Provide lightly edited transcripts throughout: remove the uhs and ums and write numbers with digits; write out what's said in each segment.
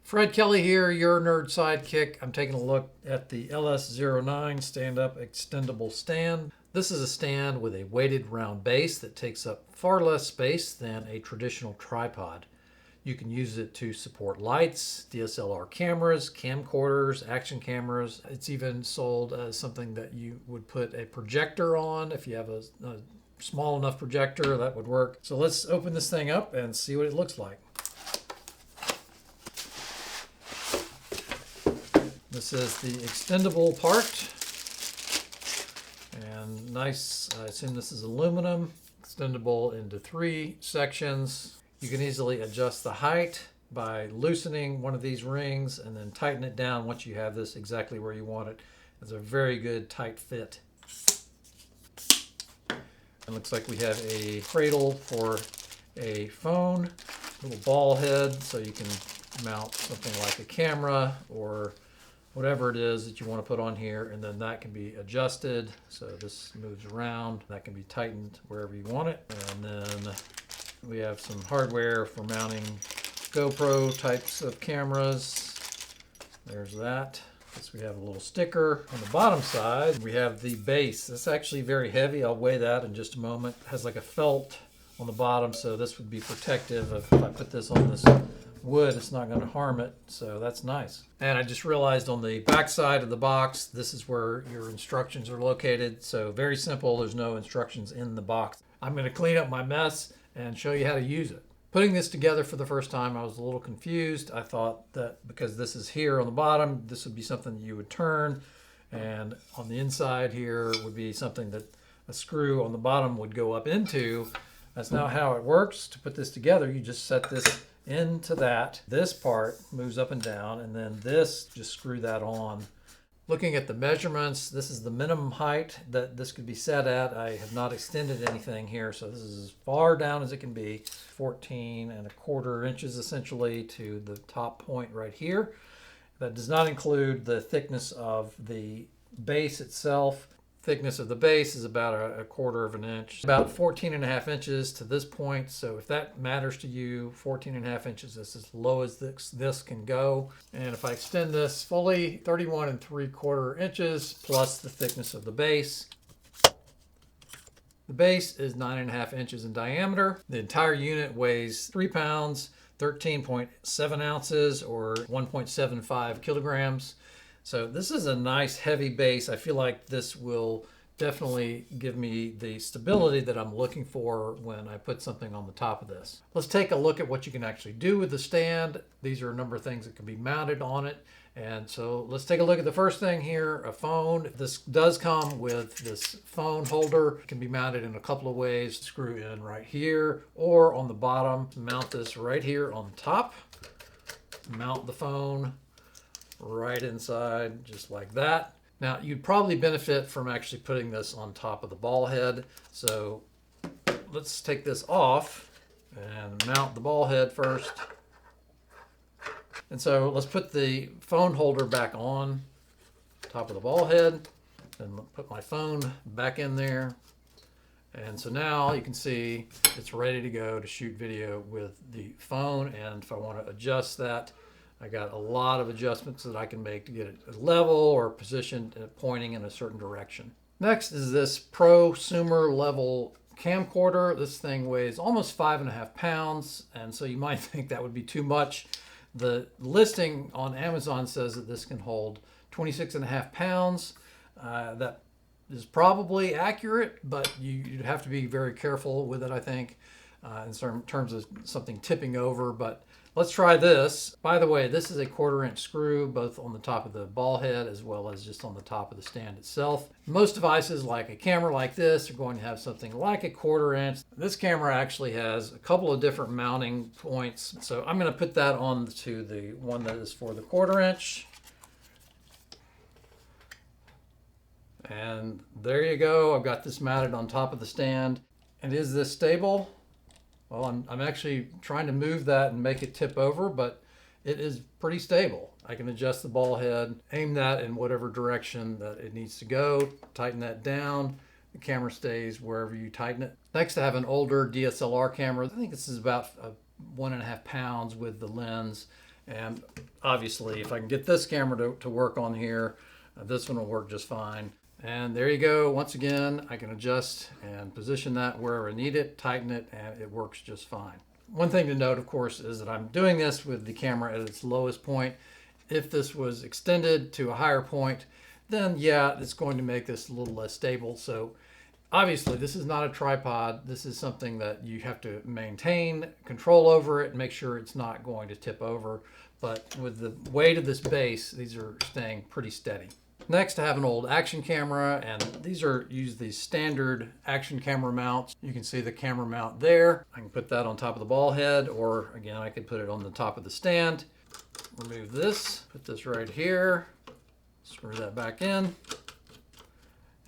Fred Kelly here, your nerd sidekick. I'm taking a look at the LS09 stand-up extendable stand. This is a stand with a weighted round base that takes up far less space than a traditional tripod. You can use it to support lights, DSLR cameras, camcorders, action cameras. It's even sold as something that you would put a projector on. If you have a small enough projector, that would work. So let's open this thing up and see what it looks like. This is the extendable part, and nice, I assume this is aluminum, extendable into 3 sections. You can easily adjust the height by loosening one of these rings and then tighten it down once you have this exactly where you want it. It's a very good tight fit. It looks like we have a cradle for a phone, little ball head so you can mount something like a camera or whatever it is that you want to put on here, and then that can be adjusted so this moves around. That can be tightened wherever you want it. And then we have some hardware for mounting GoPro types of cameras. There's that. We have a little sticker. On the bottom side we have the base. It's actually very heavy. I'll weigh that in just a moment. It has like a felt on the bottom, so this would be protective. If I put this on this wood, it's not going to harm it, so that's nice. And I just realized on the back side of the box, this is where your instructions are located. So very simple, there's no instructions in the box. I'm going to clean up my mess and show you how to use it. Putting this together for the first time, I was a little confused. I thought that because this is here on the bottom, this would be something that you would turn, and on the inside here would be something that a screw on the bottom would go up into. That's not how it works. To put this together, you just set this into that. This part moves up and down, and then this, just screw that on. Looking at the measurements, this is the minimum height that this could be set at. I have not extended anything here, so this is as far down as it can be. 14¼ inches essentially to the top point right here. That does not include the thickness of the base itself. Thickness of the base is about a 1/4 inch, about 14½ inches to this point. So if that matters to you, 14½ inches is as low as this can go. And if I extend this fully, 31¾ inches plus the thickness of the base. The base is 9½ inches in diameter. The entire unit weighs 3 pounds, 13.7 ounces, or 1.75 kilograms. So this is a nice heavy base. I feel like this will definitely give me the stability that I'm looking for when I put something on the top of this. Let's take a look at what you can actually do with the stand. These are a number of things that can be mounted on it. And so let's take a look at the first thing here, a phone. This does come with this phone holder. It can be mounted in a couple of ways. Screw in right here or on the bottom. Mount this right here on top. Mount the phone right inside, just like that. Now, you'd probably benefit from actually putting this on top of the ball head. So let's take this off and mount the ball head first. And so let's put the phone holder back on top of the ball head and put my phone back in there. And so now you can see it's ready to go to shoot video with the phone. And if I want to adjust that, I got a lot of adjustments that I can make to get it level or positioned pointing in a certain direction. Next is this prosumer level camcorder. This thing weighs almost 5½ pounds, and so you might think that would be too much. The listing on Amazon says that this can hold 26½ pounds. That is probably accurate, but you'd have to be very careful with it, I think, in terms of something tipping over. But let's try this. By the way, this is a 1/4 inch screw, both on the top of the ball head as well as just on the top of the stand itself. Most devices, like a camera like this, are going to have something like a 1/4 inch. This camera actually has a couple of different mounting points. So I'm going to put that on to the one that is for the 1/4 inch. And there you go. I've got this mounted on top of the stand. And is this stable? Well, I'm actually trying to move that and make it tip over, but it is pretty stable. I can adjust the ball head, aim that in whatever direction that it needs to go, tighten that down. The camera stays wherever you tighten it. Next, I have an older DSLR camera. I think this is about 1½ pounds with the lens. And obviously, if I can get this camera to work on here, this one will work just fine. And there you go. Once again, I can adjust and position that wherever I need it, tighten it, and it works just fine. One thing to note, of course, is that I'm doing this with the camera at its lowest point. If this was extended to a higher point, then yeah, it's going to make this a little less stable. So obviously, this is not a tripod. This is something that you have to maintain control over it and make sure it's not going to tip over. But with the weight of this base, these are staying pretty steady. Next, I have an old action camera, and these use these standard action camera mounts. You can see the camera mount there. I can put that on top of the ball head, or again, I could put it on the top of the stand. Remove this, put this right here, screw that back in,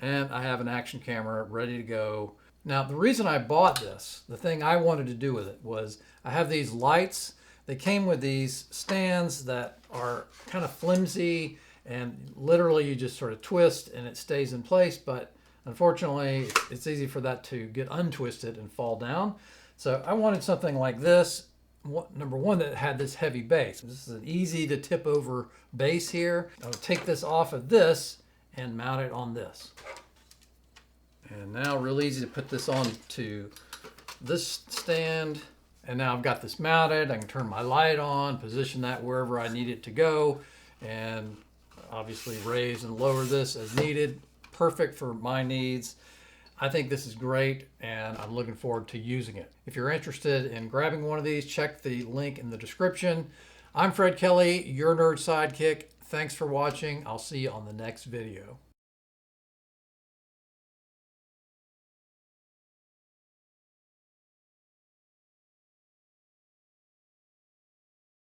and I have an action camera ready to go. Now, the reason I bought this, the thing I wanted to do with it was I have these lights. They came with these stands that are kind of flimsy, and literally you just sort of twist and it stays in place, but unfortunately it's easy for that to get untwisted and fall down. So I wanted something like this, number one, that had this heavy base. This is an easy to tip over base here. I'll take this off of this and mount it on this. And now real easy to put this on to this stand. And now I've got this mounted. I can turn my light on, position that wherever I need it to go, and obviously raise and lower this as needed. Perfect for my needs. I think this is great, and I'm looking forward to using it. If you're interested in grabbing one of these, check the link in the description. I'm Fred Kelly, your nerd sidekick. Thanks for watching. I'll see you on the next video.